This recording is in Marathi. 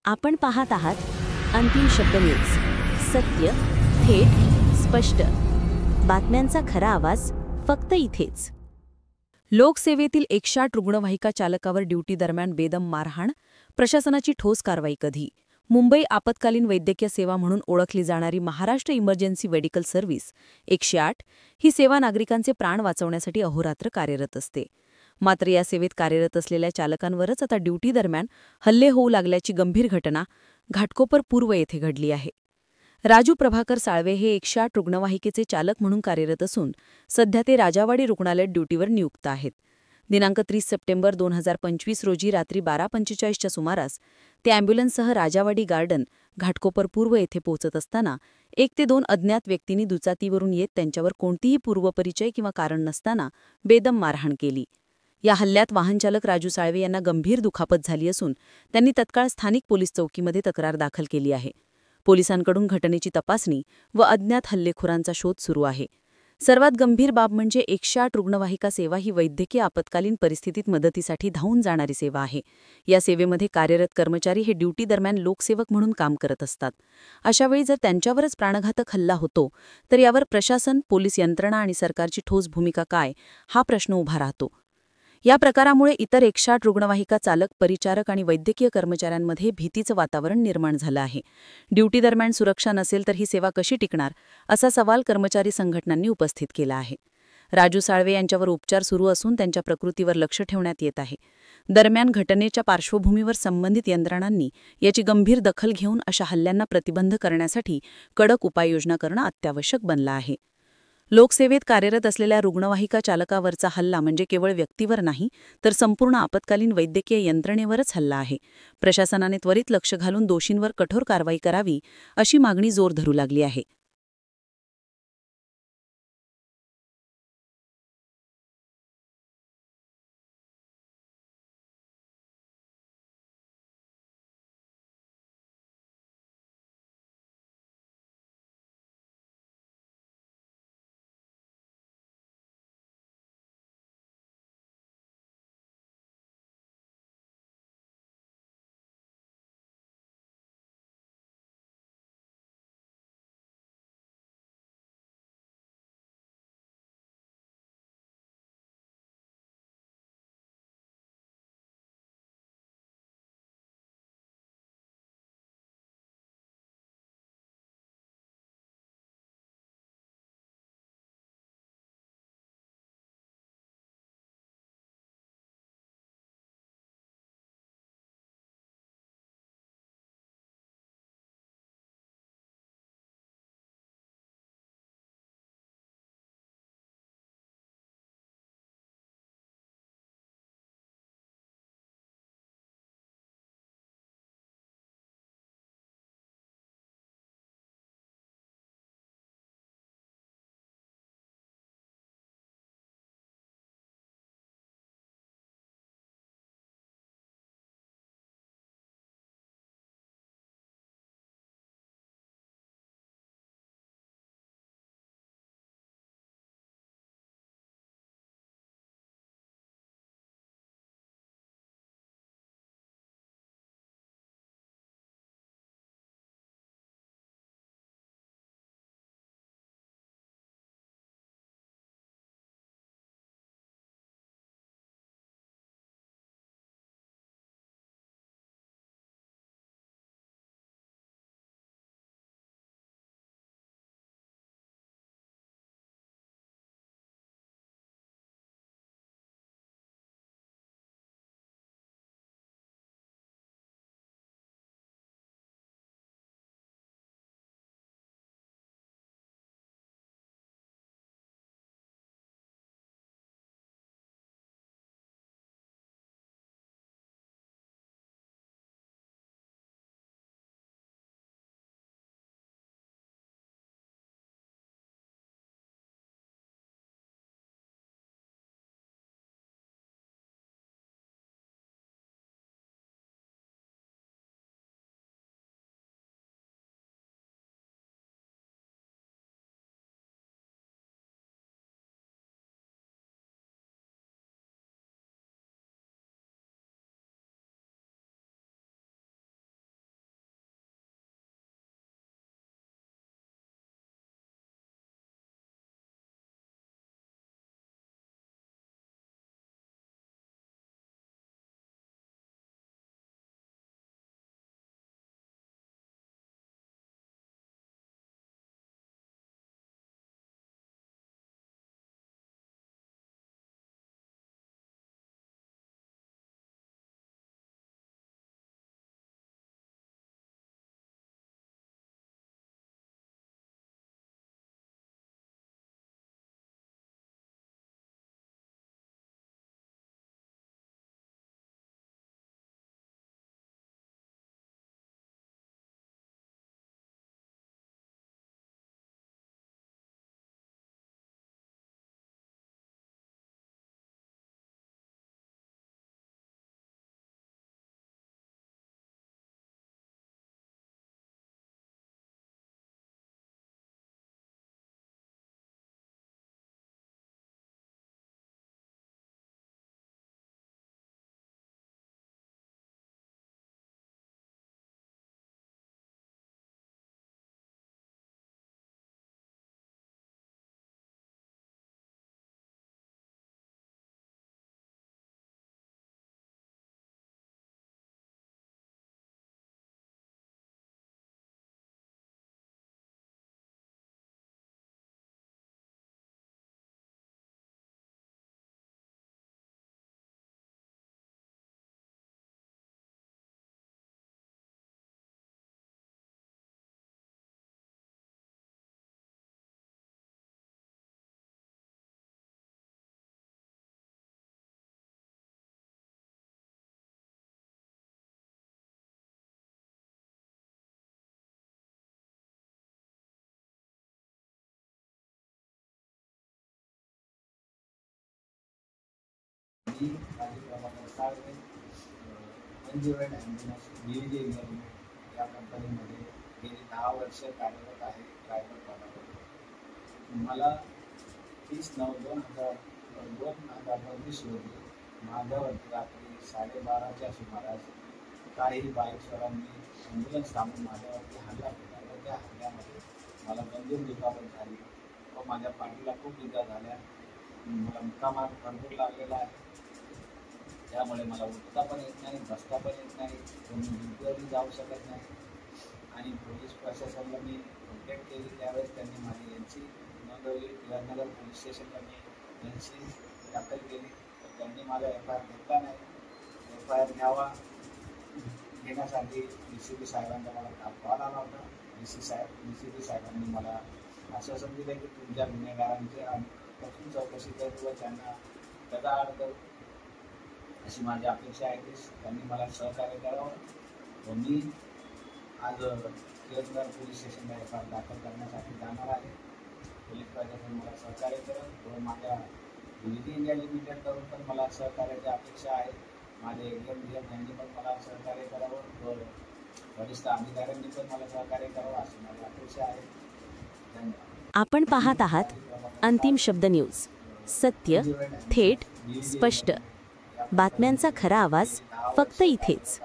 आपण पाहत आहात अंतिम शब्द न्यूज. सत्य, थेट, स्पष्ट. बातम्यांचा खरा आवाज फक्त इथेच. लोकसेवेतील 108 रुग्णवाहिका चालकावर ड्युटी दरम्यान बेदम मारहाण, प्रशासनाची ठोस कारवाई कधी? मुंबई आपत्कालीन वैद्यकीय सेवा म्हणून ओळखली जाणारी महाराष्ट्र इमर्जन्सी मेडिकल सर्व्हिस 108 ही सेवा नागरिकांचे प्राण वाचवण्यासाठी अहोरात्र कार्यरत असते. मात्र या सेवेत कार्यरत असलेल्या चालकांवरच आता ड्युटी दरम्यान हल्ले होऊ लागल्याची गंभीर घटना घाटकोपर पूर्व येथे घडली आहे. राजू प्रभाकर साळवे हे 108 रुग्णवाहिकेचे चालक म्हणून कार्यरत असून सध्या ते राजावाडी रुग्णालयात ड्युटीवर नियुक्त आहेत. दिनांक 30 सप्टेंबर 2025 रोजी रात्री 12:45च्या सुमारास ते अँब्युलन्ससह राजावाडी गार्डन, घाटकोपर पूर्व येथे पोहोचत असताना 1 ते 2 अज्ञात व्यक्तींनी दुचाकीवरून येत त्यांच्यावर कोणतीही पूर्वपरिचय किंवा कारण नसताना बेदम मारहाण केली. या हल्ल्यात वाहनचालक राजू साळवे यांना गंभीर दुखापत झाली असून त्यांनी तत्काळ स्थानिक पोलीस चौकीमध्ये तक्रार दाखल केली आहे. पोलिसांकडून घटनेची तपासणी व अज्ञात हल्लेखोरांचा शोध सुरू आहे. सर्वात गंभीर बाब म्हणजे 108 रुग्णवाहिका सेवा ही वैद्यकीय आपत्कालीन परिस्थितीत मदतीसाठी धावून जाणारी सेवा आहे. या सेवेमध्ये कार्यरत कर्मचारी हे ड्युटी दरम्यान लोकसेवक म्हणून काम करत असतात. अशावेळी जर त्यांच्यावरच प्राणघातक हल्ला होतो तर यावर प्रशासन, पोलीस यंत्रणा आणि सरकारची ठोस भूमिका काय, हा प्रश्न उभा राहतो. या प्रकारामुळे इतर 108 रुग्णवाहिका चालक, परिचारक आणि वैद्यकीय कर्मचाऱ्यांमध्ये भीतीचं वातावरण निर्माण झालं आहे. ड्युटी दरम्यान सुरक्षा नसेल तर ही सेवा कशी टिकणार, असा सवाल कर्मचारी संघटनांनी उपस्थित केला आहे. राजू साळवे यांच्यावर उपचार सुरू असून त्यांच्या प्रकृतीवर लक्ष ठेवण्यात येत आहे. दरम्यान घटनेच्या पार्श्वभूमीवर संबंधित यंत्रणांनी याची गंभीर दखल घेऊन अशा हल्ल्यांना प्रतिबंध करण्यासाठी कडक उपाययोजना करणं अत्यावश्यक बनलं आहे. लोकसेवेत कार्यरत असलेल्या रुग्णवाहिका चालकावरचा हल्ला म्हणजे केवळ व्यक्तीवर नाही तर संपूर्ण आपत्कालीन वैद्यकीय यंत्रणेवरच हल्ला आहे. प्रशासनाने त्वरित लक्ष घालून दोषींवर कठोर कारवाई करावी, अशी मागणी जोर धरू लागली आहे. मी माझी प्रभाकर साळवे एनजीओएड ॲम्ब्युलन्स DVJ इंजिनिअरिंग या कंपनीमध्ये गेली 10 वर्ष कार्यरत आहे ड्रायव्हर पदावर. मला 30/9/2025 रोजी माझ्यावरती रात्री 12:30च्या सुमारास काही बाईकस्वारांनी ॲम्ब्युलन्स थांबून माझ्यावरती हल्ला केला व त्या हल्ल्यामध्ये मला गंभीर दुखापत झाली व माझ्या पाठीला खूप इजा झाल्या. मला मुक्कामार भरपूर लागलेला आहे. त्यामुळे मला उठता पण येत नाही, बसता पण येत नाही, कोणी ड्युटीवरही जाऊ शकत नाही. आणि पोलीस प्रशासनाला मी कंप्लेंट केली. त्यावेळेस त्यांनी माझी NC नोंदवली. टिळकनगर पोलीस स्टेशनला मी NC दाखल केली, तर त्यांनी माझा FIR घेतला नाही. FIR घेण्यासाठी DCP साहेबांचा मला कॉल आला होता. DCP साहेबांनी मला आश्वासन दिले की तुमच्या गुन्हेगारांची कसून चौकशी करू व त्यांना गदाआड करू, अशी माझी अपेक्षा आहे. की त्यांनी मला सहकार्य करावं व मी आज टिळकनगर पोलीस स्टेशनला FIR दाखल करण्यासाठी जाणार आहे. पोलीस प्रशासन मला सहकार्य करेल व माझ्या DVJ इंडिया लिमिटेड करून पण मला सहकार्याची अपेक्षा आहे. माझे DM यांनी पण मला सहकार्य करावं व वरिष्ठ अधिकाऱ्यांनी पण मला सहकार्य करावं अशी माझी अपेक्षा आहे. धन्यवाद. आपण पाहत आहात अंतिम शब्द न्यूज. सत्य, थेट, स्पष्ट. बातम्यांचा खरा आवाज फक्त इथेच.